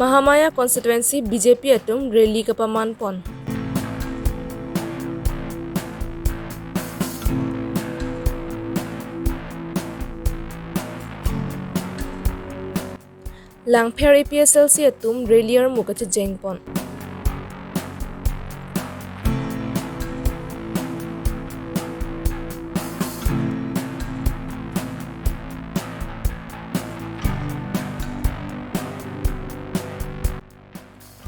Mahamaya constituency BJP atum rally ka pamanpon. Langpher APSLC atum rally ar muka jengpon.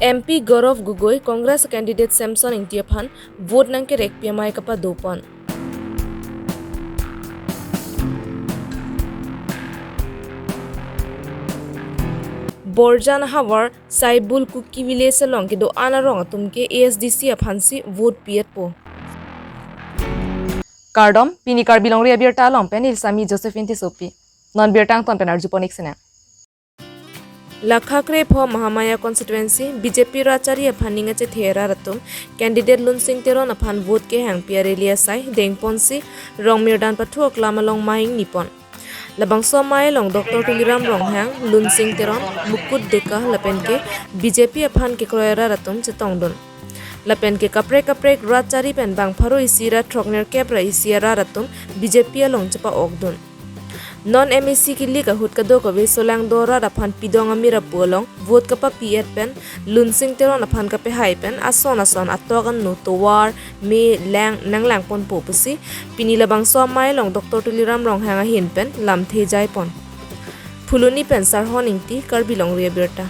MP Gaurav Gogoi Congress candidate Samson Intiaphan vote nang ke rek PMI kapa dopon. Borjan Hawar Saibul Kuki village along ke do anarong atumke ASDC aphansi vote piet po. Kardom pini kar bilong ria biar talom penil sami Josephine Tisopi non biar tang ton penar juponik sena. Lakhakre pho Mahamaya constituency BJP rachari aphaninga che thera ratum candidate Lun Singh Teron aphan vote ke hang piarelia sai dengponsi rongmir dan pathu klamalong mahing nipon labang so mai long Dr. Tuliram Ronghang Lun Singh Teron Mukut Deka lapen ke BJP aphan ke kroera ratum che tongdon lapen ke kapre rachari pen bang pharo isira thokner kepra isira ratum BJP along chapa okdon non MEC ki liga hut ka do ko ve solang dora raphan pidong amira polong vote ka pa piet pen Lun Singh Teron aphan ka pe hai pen ason atogan no towar me lang nang lang pon popusi pinila bang so mai long Dr. Tuliram Rong hanga hin pen lam the jai pon phuluni pen sar honing ti kar bilong ria berta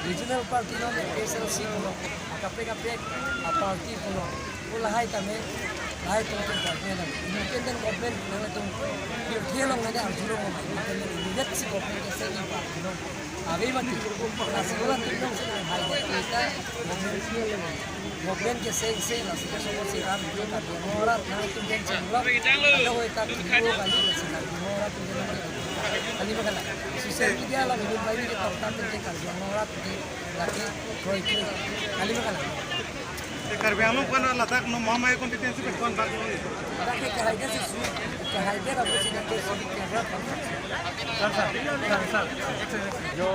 regional party no PSLC no KPK party no ulahai kami lahai tu kita independent government na tu thilong na arjulo mo independent si government ke seni party no abe mati nasiola tinong sa hai kita government ke se na sika somo si ram jo ka mora na tu den changla ada hoy ta ko kali si na mora tu den kali bagala social media la video bayi ke top ta te kar mora tu lagi koi kali bagala Karbiano kan latak no Mahamaya constituency पे कौन बात होगी? ताकि कहाइदे से सु कहाइदे का कुछ ना कुछ सर जो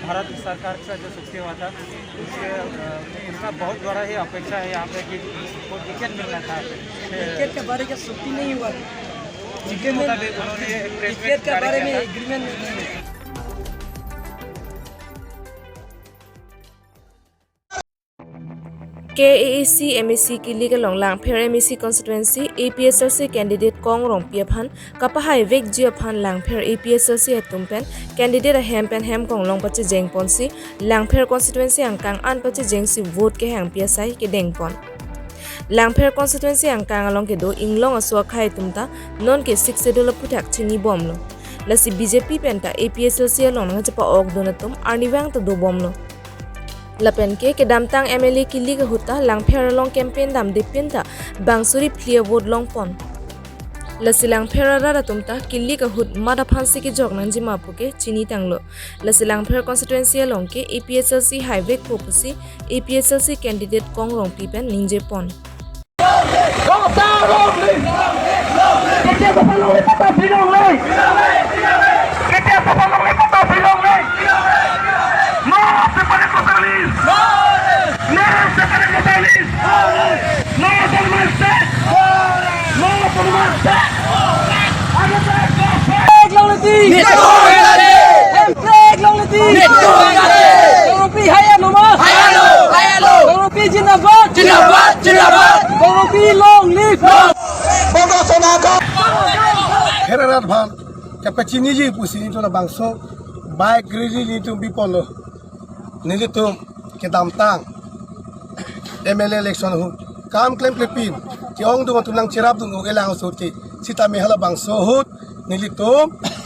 भारत सरकार का जो छुट्टी हुआ था उसके उनका बहुत बड़ा ही अपेक्षा है यहाँ पे कि वो टिकट मिलना था टिकट के बारे में छुट्टी नहीं हुआ टिकट के बारे में एग्रीमेंट नहीं हुआ KAAC MEC ki liga long Langpher MEC constituency APSLC candidate Kong Rong Piaphan kapahai vek jia phan Langpher APSLC atumpen candidate hempen hem kong long pache jengpon si Langpher constituency angkang an pache jengsi vote ke hang piasai ke dengpon Langpher constituency angkang along ke do inglong aswa khai tumta non ke 6 schedule puthak chini bomlo lasi BJP penta APSLC along nga chapa ok donatum arniwang to do bomlo lapen ke damtang MLA ki liga huta Langpher long campaign dam dipinta bangsuri clear vote long pon lasi Langpher ra tumta killi ka hut mada phansi ki jognan ji mapuke chini tanglo lasi Langpher constituency long ke APSLC highway popusi APSLC candidate Kong Rong pipen ningje pon Herat bang, kapacini ji pusi itu na bangso, baik geri itu bipolo, nili tu kedam tang, MLA election hu, kam klaim klepin, tiong tu matulang cerap tu nugelang surti, sita mehala bangso hut, nili tu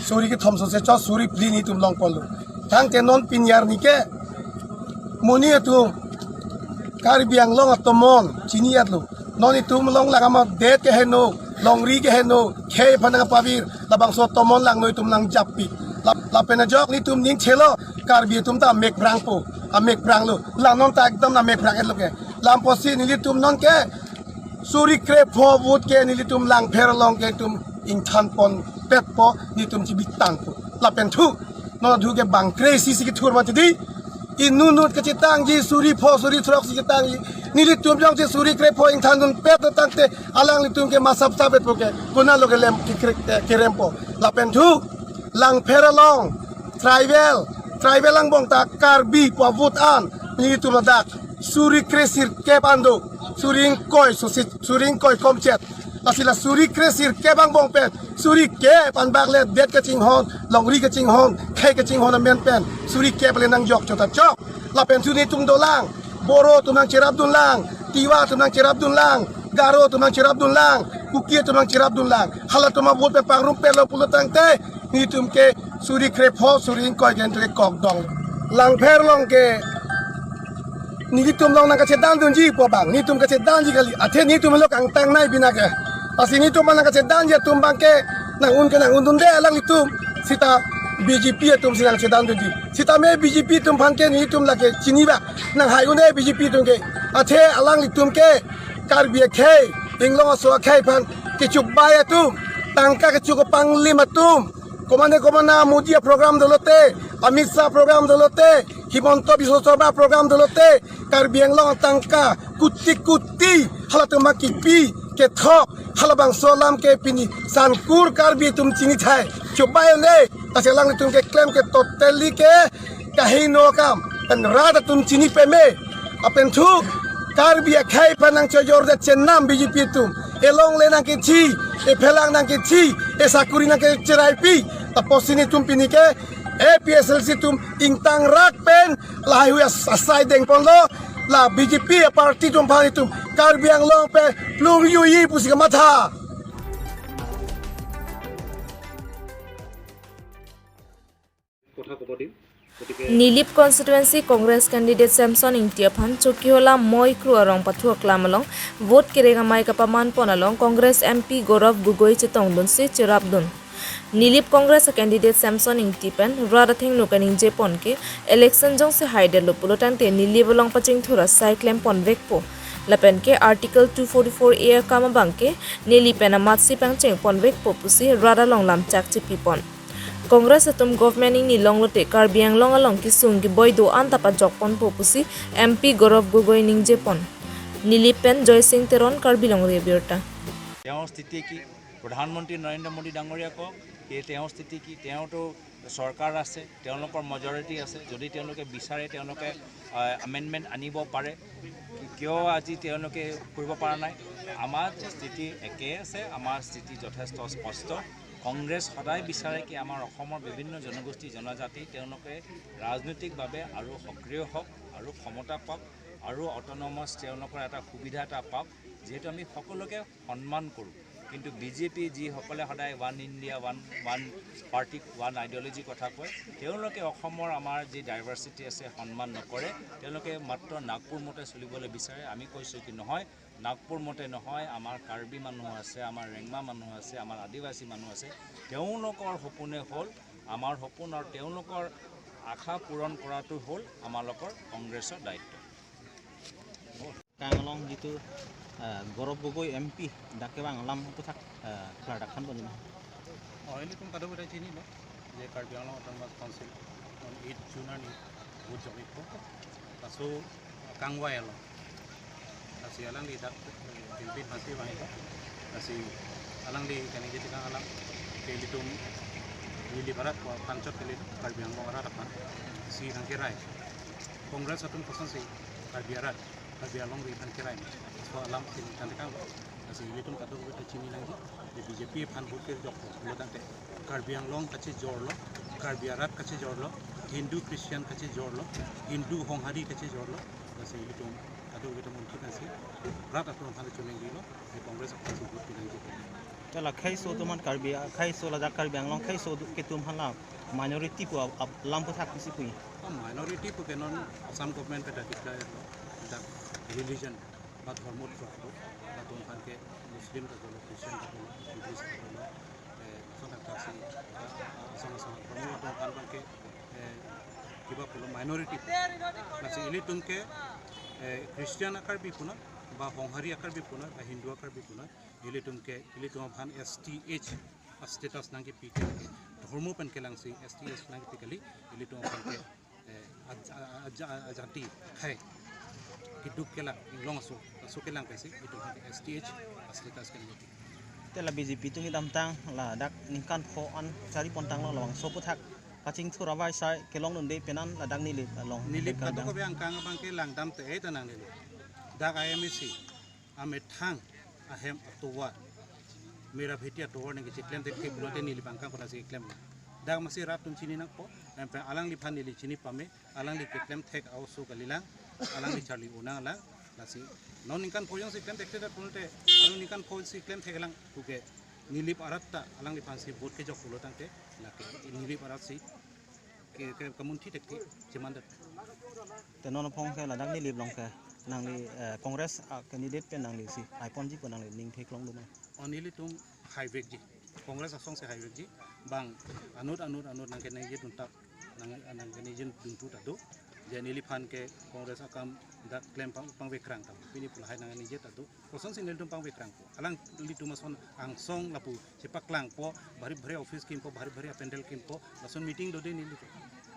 suri ki thomso se cho suri plin itu long polo, tang tenon pinyar nike, muni itu Karibiang long atomon, cini atlu, non itu melong lagama det ke heno. Long ri ke heno ke panang pavir labang so tomon lang noi tum lang japi la pena jok ni tum ning chelo karbi tum ta mek brang po a mek brang lo la non ta ekdam na mek brang et lo ke lam posi ni tum non ke suri kre pho vut ke ni tum lang pher long ke tum ing than pon pet po ni tum chi bitang po la pen thu no thu ke bang kre si ki thur ma ti di inunut ke citang ji suri pho suri throk si citang ji nili tum jong se suri kre pho ing thanun pet tangte alang li tum ke masap sabet po ke kuna lo ke lem ki rempo la pen thu lang peralong tribal lang bong ta karbi po vut an nili tum dak suri kresir ke pando suring koi komchet asila suri kresir ke bang bong pen suri ke pan bak le det ke ching hon long ri ke ching hon khai ke ching hon men pen suri ke ple nang jok chota chok la pen suni tum do lang boro tum nang cerap dun lang tiwa tum nang cerap dun lang garo tum nang cerap dun lang kuki tum nang cerap dun lang hala tum bot pe pang rum pe lo pulo tang te ni tum ke suri krepho suri koi gen tre kok dong lang pher long ke ni tum long nang ka chedan dun ji po bang ni tum ka chedan ji kali athe ni tum lo kang tang nai bina ke pasi ni tum nang ka chedan je tum bang ke nang un dun de lang ni tum sita BJP tum silang chedan dun ji sita me BJP tum phang ke ni tum la ke chini ba nang hai un de BJP tum ke athe alang li tum ke karbi ke inglong so khai phan ke chuk ba ya tum tangka ke chuk pang lima tum komana mudia program dolote Amit Shah program dolote Himonto Biswa Sarma program dolote karbiang long tangka kuti halatuma kipi ke thok halabang solam ke pini sankur karbi tum chini thai chubai ne aselang tum ke claim ke totally ke kahino kam and rada tum chini pe me apen thu karbi khai panang choyor de chenam BJP tum elong le nang ke chi e phelang nang ke chi e sakuri nang ke cherai pi tapos sini tum pini ke APSLC tum ingtang rak pen lahi hu asai deng pon lo la BJP party tum phani tum karbiang long pe plung yui pusika matha Nilip constituency Congress candidate Samson Ingtiaphan Chokiola Moi Kruarong Pathuk Lamalong vote kirega mai kapaman ponalong Congress MP Gaurav Gogoi Chitong Dunsi Chirabdun Nilip Congress candidate Samson Ingtipan Radathing Nukaning Jepon ke election jong se haide lopulo tangte Nilip long paching thura cyclem ponvekpo lapen ke article 244A kama bangke Nilipena matsi pangcheng ponvekpo pusi rada long lam chakchi pipon Congress atum government ni longlote karbiang long along kisung ki boy do antapa jokpon popusi MP Gaurav Gogoi ning Jepon Nilipen Joy Singh Teron karbilong rebiota তেওঁৰ স্থিতি কি প্ৰধানমন্ত্ৰী নৰেন্দ্ৰ মোদী ডাঙৰীয়া কওক এই তেওঁৰ স্থিতি কি তেওঁতো চৰকাৰ আছে তেওঁলোকৰ মেজৰিটি আছে যদি তেওঁলোকে বিচাৰে তেওঁলোকে আমেণ্ডমেণ্ট আনিব পাৰে কিয় আজি তেওঁলোকে কৰিব পৰা নাই আমাৰ স্থিতি একে আছে আমাৰ স্থিতি যথেষ্ট স্পষ্ট কংগ্ৰেছ সদায় বিচাৰে কি আমাৰ অসমৰ বিভিন্ন জনগোষ্ঠী জনজাতি তেওঁলোকে ৰাজনৈতিকভাৱে আৰু সক্ৰিয় হওক আৰু ক্ষমতা পাওক আৰু অট'নমাছ তেওঁলোকৰ এটা সুবিধা এটা পাওক যেহেতু আমি সকলোকে সন্মান কৰোঁ কিন্তু বিজেপি যিসকলে সদায় one India one party one ideology কথা কয় তেওঁলোকে অসমৰ আমাৰ যি ডাইভাৰ্চিটি আছে সন্মান নকৰে তেওঁলোকে মাত্ৰ নাগপুৰ মতে চলিবলৈ বিচাৰে আমি কৈছোঁ কি নহয় নাগপুৰ মতে নহয় আমাৰ কাৰ্বি মানুহ আছে আমাৰ ৰেংমা মানুহ আছে আমাৰ আদিবাসী মানুহ আছে তেওঁলোকৰ সপোনে হ'ল আমাৰ সপোন আৰু তেওঁলোকৰ আশা পূৰণ কৰাটো হ'ল আমালোকৰ কংগ্ৰেছৰ দায়িত্ব কাংলং যিটো Gorob Gogoi MP dake bang lam putak keladakan bani na. ini tuh kado udah sini loh. Jadi Karbi Anglong Autonomous Council on 8 June ni wujud itu. Lalu Kangwai lo. Kasih alang di dak pimpin masih bang itu. Kasih alang di kan jadi kan alang pelitum Lili Barat ko pancot kali Karbi Anglong Barat apa si Nangkirai. Kongres satu kosan si Karbi Anglong di Nangkirai. So alam si Nangkirai. Kasi ilitum kado kita cini lagi di BJP pan bukir jok lo tante Karbi Anglong kaci jorlo Karbi Arat kaci jorlo Hindu Christian kaci jorlo Hindu Honghari kaci jorlo kasi ilitum kado kita mungkin kasi rat atau pan cuman gilo di kongres apa sih buat bilang gitu. Tela khai so tuman Karbi khai so ladak Karbi Anglong khai so ketum hala minority pu lam putak kisi pui. Minority pu kenon Assam government pada declare lo dak religion bat hormut pro atau pan ke Muslim atau Christian atau Buddhist atau sangat kasih sama-sama kamu atau pan ke kiba pulo minority masih ini tuh ke Christian akar bi puna bah Honghari akar bi puna bah Hindu akar bi puna ini tuh pan STH status nangke pikir hormo pan ke langsi STH nangke pikali ini tuh pan ke ajati hai hidup kelang long asu kelang kasi itu STH fasilitas kelang. Tela BJP tu ngidam tang la dak ningkan pho an cari pontang lo lawang so putak kacing Surabaya sai kelong nunde penan la dak nilip long Nilip kado ko biang kang bang ke lang dam te tanang nilip. Dak IMC amet thang ahem atuwa mera bheti atuwa ne ke claim te ke bulote nilip angkang kona se claim. Dak masih rap tum chini nak po alang lipan nili chini pame alang li ke claim thek ausu kalilang alang di Charlie unang alang nasi non ikan pojong si klaim tekte dat pulte alang ikan poj si klaim tegelang tuke nilip arat ta alang di pansi bot ke jok pulo tangte lake nilip arat si ke kamunti tekte cemandat tenon phong ke la dak nilip long ke nang li kongres candidate pe nang li si iPhone ji pe nang li ning thek long dum onili tum highway ji kongres asong se highway ji bang anut nang ke nang je tuntap nang ke nijin tuntu tado jadi nilipan ke kongres akam dak klaim pang wekrang tam pini pula hai nang nije tado kosong sin niltum pang wekrang po alang litu mason angsong lapu cepak lang po bari office kim po bari pendel kim po lason meeting do de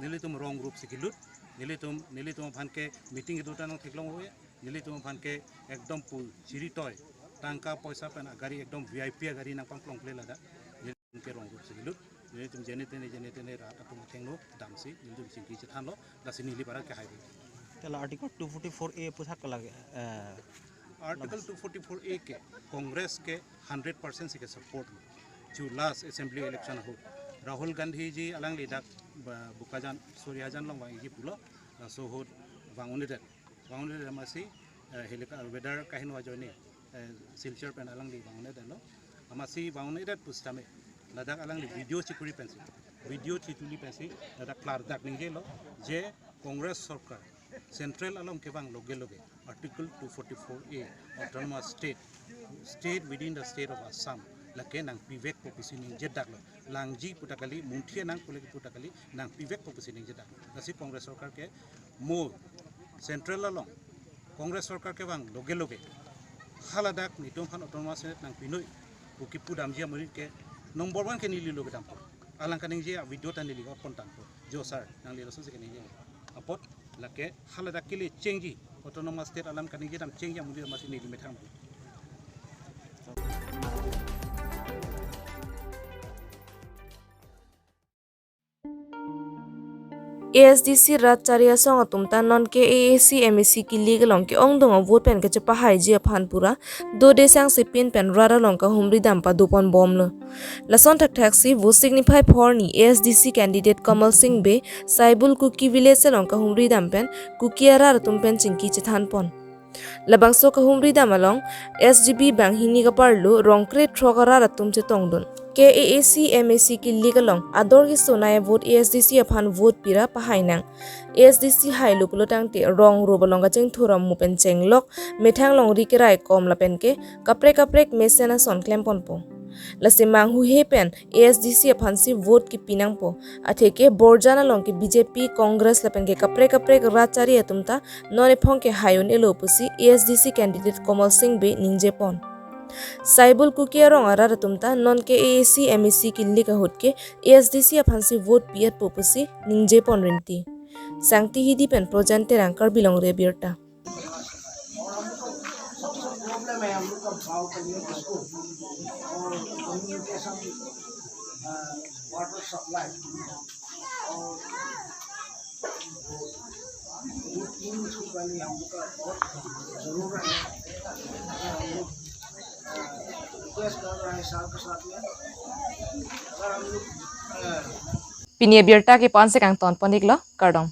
nilitum wrong group sikilut nilitum pan ke meeting itu tanong theklong hoye nilitum pan ke ekdom pu chiri toy tangka poisa pen agari ekdom VIP agari nang pang plong ple lada nilitum ke wrong group sikilut nilitum jenetene rat atau thenglo damsi nilitum singki chethan lo lasi nili para ke highway. Tela article 244A putak la article 244A के कांग्रेस के 100% के support में जो last assembly election हो राहुल गांधी जी अलग लिदाक बुकाजान सूर्याजान लोग वांगी पुलो सो हो वांगुने मसी हेलिका वेदर काहिन वाजोनी सिलचर पेन अलग लि वांगुने लो मसी वांगुने पुस्ता में लदाक अलग लि video चिकुरी Pence video चितुली Pence Ladakh क्लार दाक निगे लो जे कांग्रेस सरकार सेंट्रल अलम के बांग लोगे article 244A autonomous state within the state of Assam lake nang pivek popisi ning jedak lo langji putakali munthia nang kolegi putakali nang pivek popisi ning jedak nasi congress sarkar ke mo central along congress sarkar ke bang loge haladak nitum khan autonomous state nang pinoi ukipu damjia murid ke nomor 1 ke nili loge dampo alang kaning je video tan nili ko kontan po jo sir nang li losun se kening apot lake haladak kili chengi autonomous state alam kaning je dam chengi amuli masih nili metham ASDC Ratcharia song atumta non ke AAC MEC ki legal long ke ong dong vote pen ke chapa hai ji phanpura do de sang se pin pen rara long ka humri dam pa dupon bom lo lason thak si vote signify for ni ASDC candidate Kamal Singh be Saibul Kuki village long ka humri dam pen kukiara tum pen chingki chethan pon labang so ka humri dam along SGB bang hini ka parlu rongkre throgara ratum che tongdon ke AAC MEC ki legal long ador hi sonaya vote ASDC aphan vote pira pahainang ASDC hai lupulo tangte rong robolonga cheng thoram mu pen cheng lok methang long ri ke rai kom la pen ke kaprek mesena son klem pon po लसे मांगहु hey pen ASDC अफांसी vote की पिनांग पो अथे के बोरजाना लोंग के BJP Congress लपेन के कपरे राचारी अतुमता नोने Phong के हायोन एलोपुसी ASDC candidate Kamal Singh बे निंजेपोन साइबुल कुकिया रोंग आरा रतुमता non के AAC MEC किल्ली का होट के ASDC अफांसी वोट पियत पोपुसी निंजेपोन रिंती सांगती हिदी पेन प्रोजेंटे रैंकर बिलोंग रे बिरटा प्रॉब्लम है हम लोग का भाव कम्युनिटी को और कम्युनिकेशन वाटर सप्लाई और ये तीन इशू का लिए हम लोग का बहुत ज़रूरत है। हम लोग रिक्वेस्ट कर रहे हैं साथ के साथ में अगर हम लोग Pinia Birta ke 5 sekang ton ponik lo kardom.